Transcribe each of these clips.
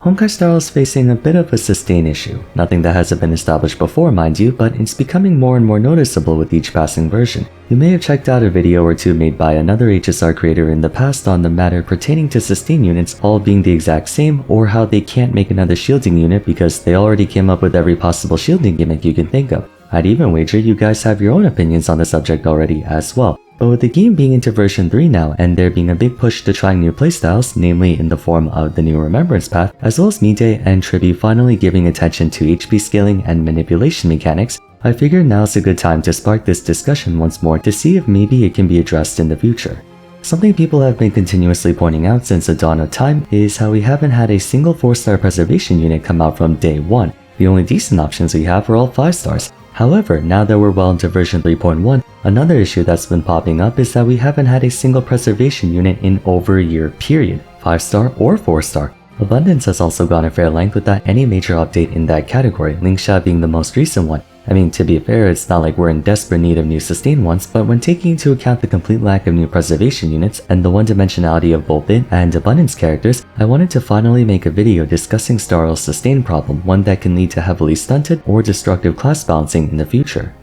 Honkai style is facing a bit of a sustain issue, nothing that hasn't been established before mind you, but it's becoming more and more noticeable with each passing version. You may have checked out a video or two made by another HSR creator in the past on the matter pertaining to sustain units all being the exact same, or how they can't make another shielding unit because they already came up with every possible shielding gimmick you can think of. I'd even wager you guys have your own opinions on the subject already as well. But with the game being into version 3 now, and there being a big push to trying new playstyles, namely in the form of the new Remembrance Path, as well as Mide and Tribi finally giving attention to HP scaling and manipulation mechanics, I figured now's a good time to spark this discussion once more to see if maybe it can be addressed in the future. Something people have been continuously pointing out since the dawn of time is how we haven't had a single 4-star preservation unit come out from day 1. The only decent options we have are all 5 stars. However, now that we're well into version 3.1, another issue that's been popping up is that we haven't had a single preservation unit in over a year period, 5-star or 4-star. Abundance has also gone a fair length without any major update in that category, Lingsha being the most recent one. I mean, to be fair, it's not like we're in desperate need of new sustain ones, but when taking into account the complete lack of new preservation units and the one-dimensionality of both it and Abundance characters, I wanted to finally make a video discussing Starl's sustain problem, one that can lead to heavily stunted or destructive class balancing in the future.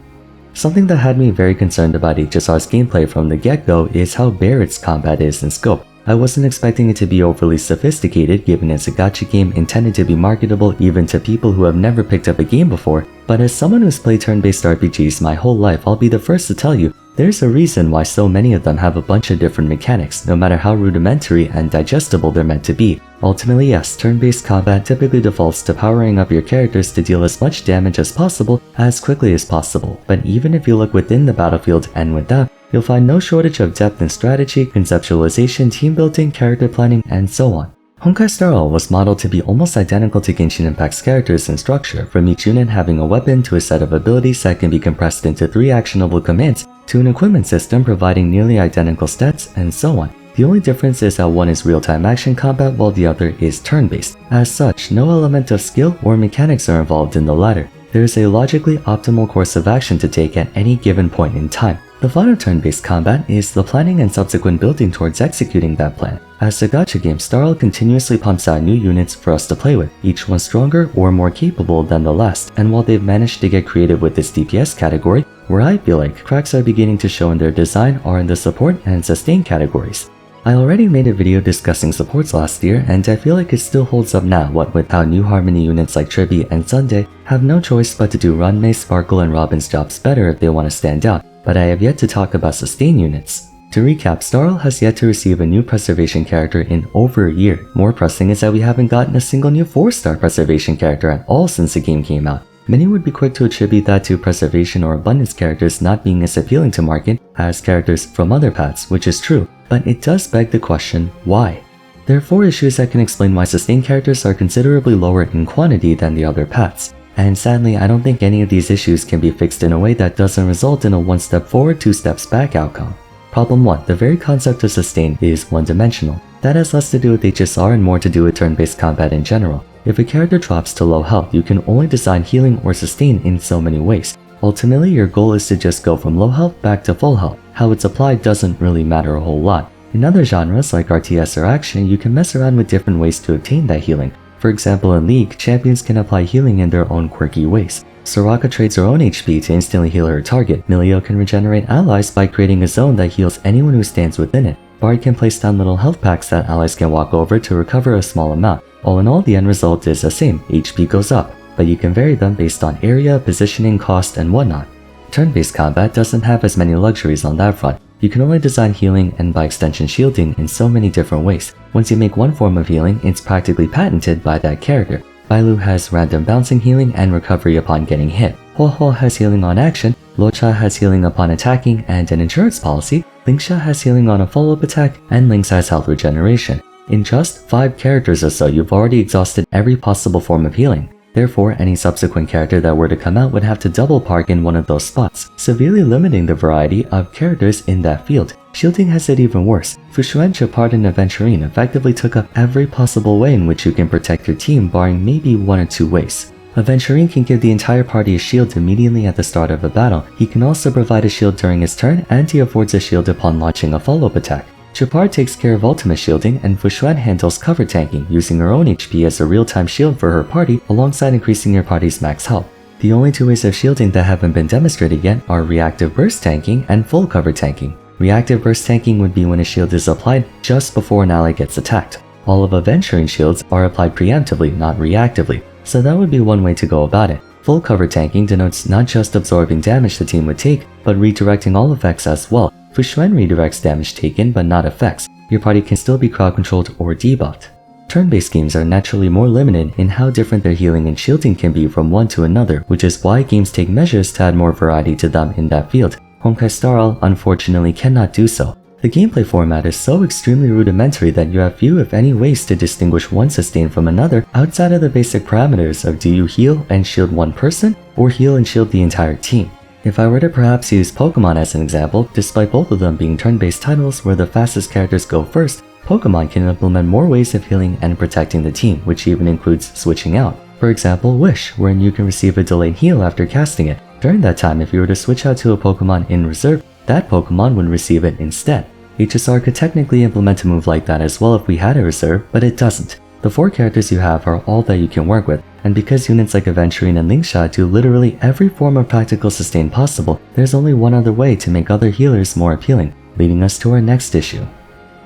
Something that had me very concerned about HSR's gameplay from the get-go is how bare its combat is in scope. I wasn't expecting it to be overly sophisticated given it's a gacha game intended to be marketable even to people who have never picked up a game before, but as someone who's played turn-based RPGs my whole life, I'll be the first to tell you, there's a reason why so many of them have a bunch of different mechanics, no matter how rudimentary and digestible they're meant to be. Ultimately yes, turn-based combat typically defaults to powering up your characters to deal as much damage as possible as quickly as possible, but even if you look within the battlefield and with that, you'll find no shortage of depth in strategy, conceptualization, team building, character planning, and so on. Honkai Star Rail was modeled to be almost identical to Genshin Impact's characters in structure, from each unit having a weapon to a set of abilities that can be compressed into 3 actionable commands, to an equipment system providing nearly identical stats, and so on. The only difference is that one is real-time action combat while the other is turn-based. As such, no element of skill or mechanics are involved in the latter. There is a logically optimal course of action to take at any given point in time. The final turn-based combat is the planning and subsequent building towards executing that plan. As a gacha game, Star Rail continuously pumps out new units for us to play with, each one stronger or more capable than the last, and while they've managed to get creative with this DPS category, where I feel like cracks are beginning to show in their design are in the support and sustain categories. I already made a video discussing supports last year, and I feel like it still holds up now, what with how new Harmony units like Tribi and Sunday have no choice but to do Runmei, Sparkle, and Robin's jobs better if they want to stand out, but I have yet to talk about sustain units. To recap, Star Rail has yet to receive a new preservation character in over a year. More pressing is that we haven't gotten a single new 4-star preservation character at all since the game came out. Many would be quick to attribute that to preservation or abundance characters not being as appealing to market as characters from other paths, which is true, but it does beg the question, why? There are 4 issues that can explain why sustain characters are considerably lower in quantity than the other paths. And sadly, I don't think any of these issues can be fixed in a way that doesn't result in a 1 step forward, 2 steps back outcome. Problem 1. The very concept of sustain is one-dimensional. That has less to do with HSR and more to do with turn-based combat in general. If a character drops to low health, you can only design healing or sustain in so many ways. Ultimately, your goal is to just go from low health back to full health. How it's applied doesn't really matter a whole lot. In other genres like RTS or action, you can mess around with different ways to obtain that healing. For example, in League, champions can apply healing in their own quirky ways. Soraka trades her own HP to instantly heal her target. Milio can regenerate allies by creating a zone that heals anyone who stands within it. Bard can place down little health packs that allies can walk over to recover a small amount. All in all, the end result is the same, HP goes up, but you can vary them based on area, positioning, cost, and whatnot. Turn-based combat doesn't have as many luxuries on that front. You can only design healing and by extension shielding in so many different ways. Once you make one form of healing, it's practically patented by that character. Bailu has random bouncing healing and recovery upon getting hit. Ho-Ho has healing on action, Locha has healing upon attacking and an insurance policy, Lingsha has healing on a follow-up attack, and Lynx has health regeneration. In just 5 characters or so, you've already exhausted every possible form of healing. Therefore, any subsequent character that were to come out would have to double park in one of those spots, severely limiting the variety of characters in that field. Shielding has it even worse. Fushuen, Chapard, and Aventurine effectively took up every possible way in which you can protect your team, barring maybe 1 or 2 ways. Aventurine can give the entire party a shield immediately at the start of a battle. He can also provide a shield during his turn, and he affords a shield upon launching a follow-up attack. Chapar takes care of ultimate shielding, and Fushuan handles cover tanking, using her own HP as a real-time shield for her party alongside increasing your party's max health. The only two ways of shielding that haven't been demonstrated yet are reactive burst tanking and full cover tanking. Reactive burst tanking would be when a shield is applied just before an ally gets attacked. All of Aventuring shields are applied preemptively, not reactively, so that would be one way to go about it. Full cover tanking denotes not just absorbing damage the team would take, but redirecting all effects as well. Fushuan redirects damage taken but not effects. Your party can still be crowd controlled or debuffed. Turn-based games are naturally more limited in how different their healing and shielding can be from one to another, which is why games take measures to add more variety to them in that field. Honkai Star Rail unfortunately cannot do so. The gameplay format is so extremely rudimentary that you have few if any ways to distinguish one sustain from another outside of the basic parameters of do you heal and shield one person, or heal and shield the entire team. If I were to perhaps use Pokemon as an example, despite both of them being turn-based titles where the fastest characters go first, Pokemon can implement more ways of healing and protecting the team, which even includes switching out. For example, Wish, wherein you can receive a delayed heal after casting it. During that time, if you were to switch out to a Pokemon in reserve, that Pokemon would receive it instead. HSR could technically implement a move like that as well if we had a reserve, but it doesn't. The 4 characters you have are all that you can work with, and because units like Aventuring and Linkshot do literally every form of practical sustain possible, there's only one other way to make other healers more appealing, leading us to our next issue.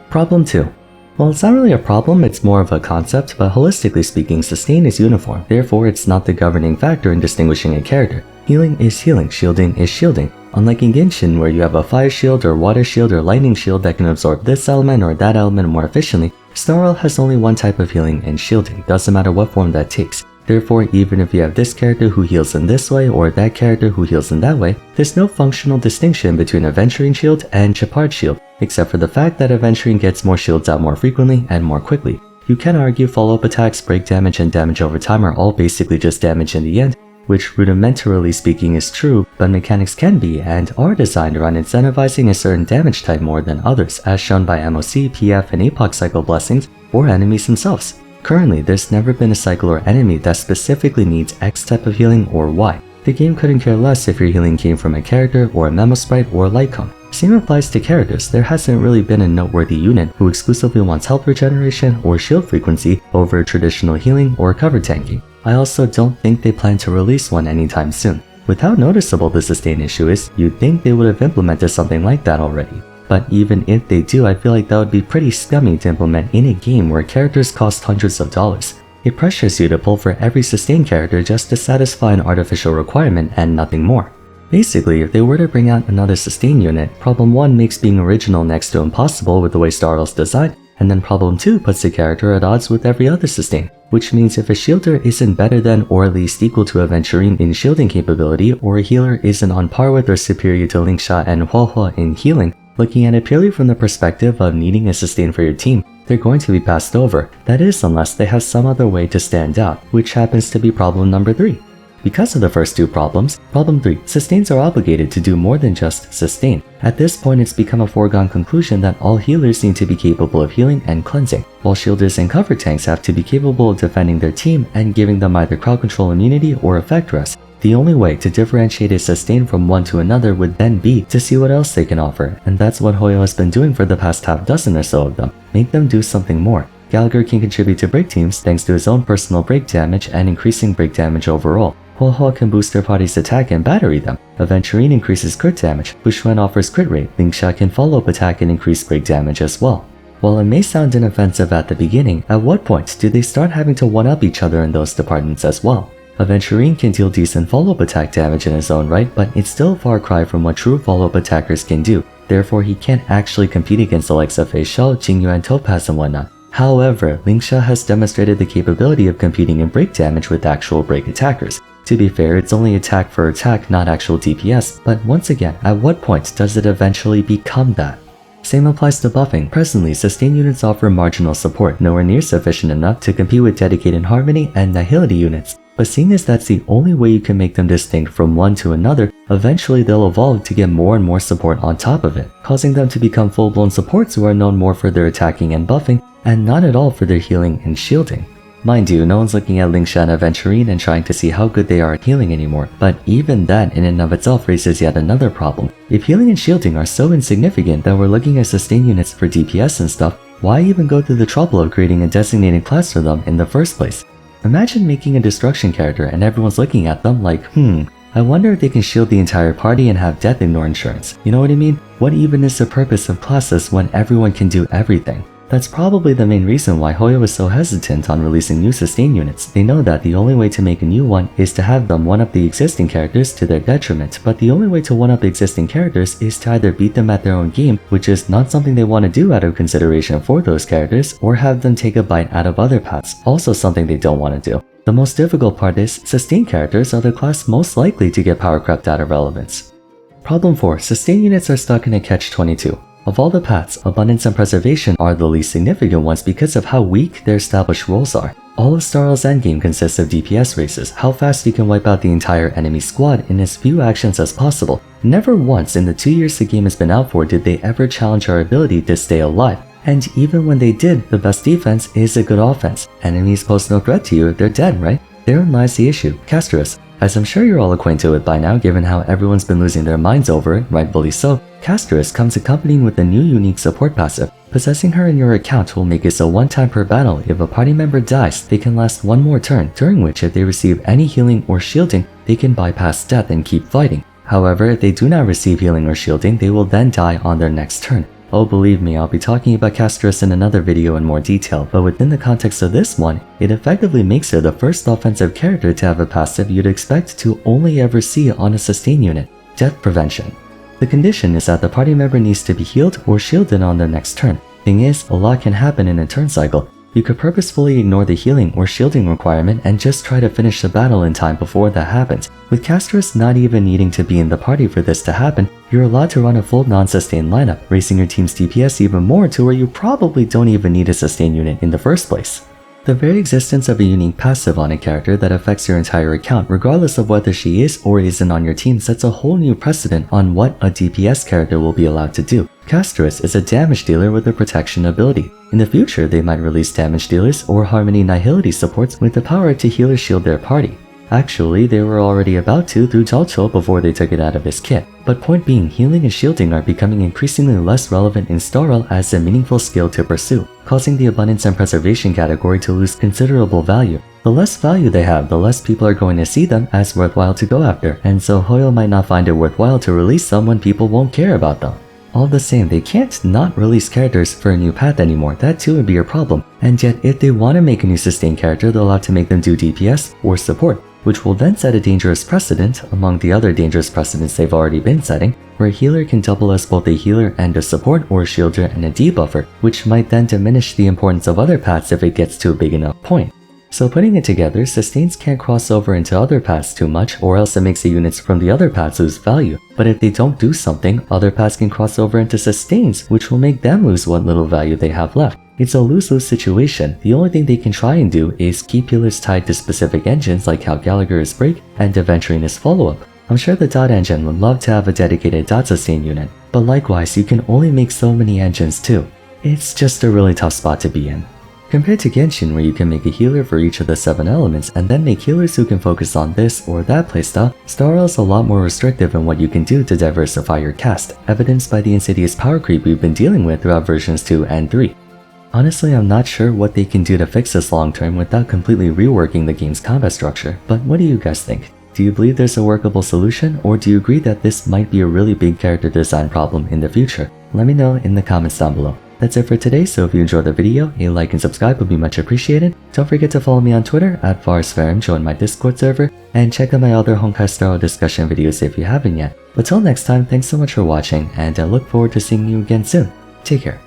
Problem 2. Well, it's not really a problem, it's more of a concept, but holistically speaking, sustain is uniform, therefore it's not the governing factor in distinguishing a character. Healing is healing, shielding is shielding. Unlike in Genshin, where you have a fire shield or water shield or lightning shield that can absorb this element or that element more efficiently, Star Rail has only one type of healing and shielding, doesn't matter what form that takes. Therefore, even if you have this character who heals in this way or that character who heals in that way, there's no functional distinction between Aventuring Shield and Chapard Shield, except for the fact that Aventuring gets more shields out more frequently and more quickly. You can argue follow-up attacks, break damage, and damage over time are all basically just damage in the end, which rudimentarily speaking is true, but mechanics can be and are designed around incentivizing a certain damage type more than others, as shown by MOC, PF, and Epoch cycle blessings, or enemies themselves. Currently, there's never been a cycle or enemy that specifically needs X type of healing or Y. The game couldn't care less if your healing came from a character or a memo sprite or a light cone. Same applies to characters. There hasn't really been a noteworthy unit who exclusively wants health regeneration or shield frequency over traditional healing or cover tanking. I also don't think they plan to release one anytime soon. With how noticeable the sustain issue is, you'd think they would have implemented something like that already. But even if they do, I feel like that would be pretty scummy to implement in a game where characters cost hundreds of dollars. It pressures you to pull for every sustain character just to satisfy an artificial requirement and nothing more. Basically, if they were to bring out another sustain unit, Problem 1 makes being original next to impossible with the way Star Rail's designed, and then Problem 2 puts the character at odds with every other sustain, which means if a shielder isn't better than or at least equal to Aventuring in shielding capability, or a healer isn't on par with or superior to Linkshot and Huohuo in healing, looking at it purely from the perspective of needing a sustain for your team, they're going to be passed over. That is, unless they have some other way to stand out, which happens to be problem number 3. Because of the first two problems, problem 3, sustains are obligated to do more than just sustain. At this point, it's become a foregone conclusion that all healers need to be capable of healing and cleansing, while shielders and cover tanks have to be capable of defending their team and giving them either crowd control immunity or effect rest. The only way to differentiate a sustain from one to another would then be to see what else they can offer, and that's what Hoyo has been doing for the past half dozen or so of them. Make them do something more. Gallagher can contribute to break teams thanks to his own personal break damage and increasing break damage overall. Huohuo can boost their party's attack and battery them. Aventuring increases crit damage. Fushuan offers crit rate. Linkshot can follow-up attack and increase break damage as well. While it may sound inoffensive at the beginning, at what point do they start having to one-up each other in those departments as well? Aventuring can deal decent follow-up attack damage in his own right, but it's still a far cry from what true follow-up attackers can do. Therefore, he can't actually compete against the likes of Fei Shao, Jingyu, and Topaz and whatnot. However, Linkshot has demonstrated the capability of competing in break damage with actual break attackers. To be fair, it's only attack for attack, not actual DPS, but once again, at what point does it eventually become that? Same applies to buffing. Presently, sustain units offer marginal support, nowhere near sufficient enough to compete with dedicated harmony and nihility units. But seeing as that's the only way you can make them distinct from one to another, eventually they'll evolve to get more and more support on top of it, causing them to become full-blown supports who are known more for their attacking and buffing, and not at all for their healing and shielding. Mind you, no one's looking at Lingsha and Aventurine and trying to see how good they are at healing anymore, but even that in and of itself raises yet another problem. If healing and shielding are so insignificant that we're looking at sustain units for DPS and stuff, why even go through the trouble of creating a designated class for them in the first place? Imagine making a destruction character and everyone's looking at them like, I wonder if they can shield the entire party and have death ignore insurance. You know what I mean? What even is the purpose of classes when everyone can do everything? That's probably the main reason why Hoyo is so hesitant on releasing new sustain units. They know that the only way to make a new one is to have them one-up the existing characters to their detriment, but the only way to one-up the existing characters is to either beat them at their own game, which is not something they want to do out of consideration for those characters, or have them take a bite out of other paths, also something they don't want to do. The most difficult part is, sustain characters are the class most likely to get power crept out of relevance. Problem 4. Sustain units are stuck in a catch-22. Of all the paths, Abundance and Preservation are the least significant ones because of how weak their established roles are. All of Star Rail's endgame consists of DPS races, how fast you can wipe out the entire enemy squad in as few actions as possible. Never once in the 2 years the game has been out for did they ever challenge our ability to stay alive. And even when they did, the best defense is a good offense. Enemies pose no threat to you if they're dead, right? Therein lies the issue, Castris. As I'm sure you're all acquainted with by now given how everyone's been losing their minds over it, rightfully so, Castris comes accompanying with a new unique support passive. Possessing her in your account will make it so one time per battle, if a party member dies, they can last one more turn, during which if they receive any healing or shielding, they can bypass death and keep fighting. However, if they do not receive healing or shielding, they will then die on their next turn. Oh, believe me, I'll be talking about Castris in another video in more detail, but within the context of this one, it effectively makes her the first offensive character to have a passive you'd expect to only ever see on a sustain unit, Death Prevention. The condition is that the party member needs to be healed or shielded on their next turn. Thing is, a lot can happen in a turn cycle. You could purposefully ignore the healing or shielding requirement and just try to finish the battle in time before that happens. With Castris not even needing to be in the party for this to happen, you're allowed to run a full non-sustain lineup, raising your team's DPS even more to where you probably don't even need a sustain unit in the first place. The very existence of a unique passive on a character that affects your entire account regardless of whether she is or isn't on your team sets a whole new precedent on what a DPS character will be allowed to do. Castris is a damage dealer with a protection ability. In the future, they might release damage dealers or Harmony Nihility supports with the power to heal or shield their party. Actually, they were already about to through Jalcho before they took it out of his kit. But point being, healing and shielding are becoming increasingly less relevant in Star Rail as a meaningful skill to pursue, causing the Abundance and Preservation category to lose considerable value. The less value they have, the less people are going to see them as worthwhile to go after, and so Hoyo might not find it worthwhile to release them when people won't care about them. All the same, they can't not release characters for a new path anymore, that too would be a problem. And yet, if they want to make a new sustain character, they'll have to make them do DPS or support, which will then set a dangerous precedent among the other dangerous precedents they've already been setting, where a healer can double as both a healer and a support or a shielder and a debuffer, which might then diminish the importance of other paths if it gets to a big enough point. So putting it together, sustains can't cross over into other paths too much or else it makes the units from the other paths lose value. But if they don't do something, other paths can cross over into sustains, which will make them lose what little value they have left. It's a lose-lose situation. The only thing they can try and do is keep healers tied to specific engines like how Gallagher is break and Aventurine is follow-up. I'm sure the dot engine would love to have a dedicated dot sustain unit, but likewise you can only make so many engines too. It's just a really tough spot to be in. Compared to Genshin where you can make a healer for each of the 7 elements and then make healers who can focus on this or that playstyle, Star Rail is a lot more restrictive in what you can do to diversify your cast, evidenced by the insidious power creep we've been dealing with throughout versions 2 and 3. Honestly, I'm not sure what they can do to fix this long term without completely reworking the game's combat structure, but what do you guys think? Do you believe there's a workable solution, or do you agree that this might be a really big character design problem in the future? Let me know in the comments down below. That's it for today, so if you enjoyed the video, a like and subscribe would be much appreciated. Don't forget to follow me on Twitter at Vars, join my Discord server, and check out my other Honkai Star Rail discussion videos if you haven't yet. But till next time, thanks so much for watching, and I look forward to seeing you again soon. Take care.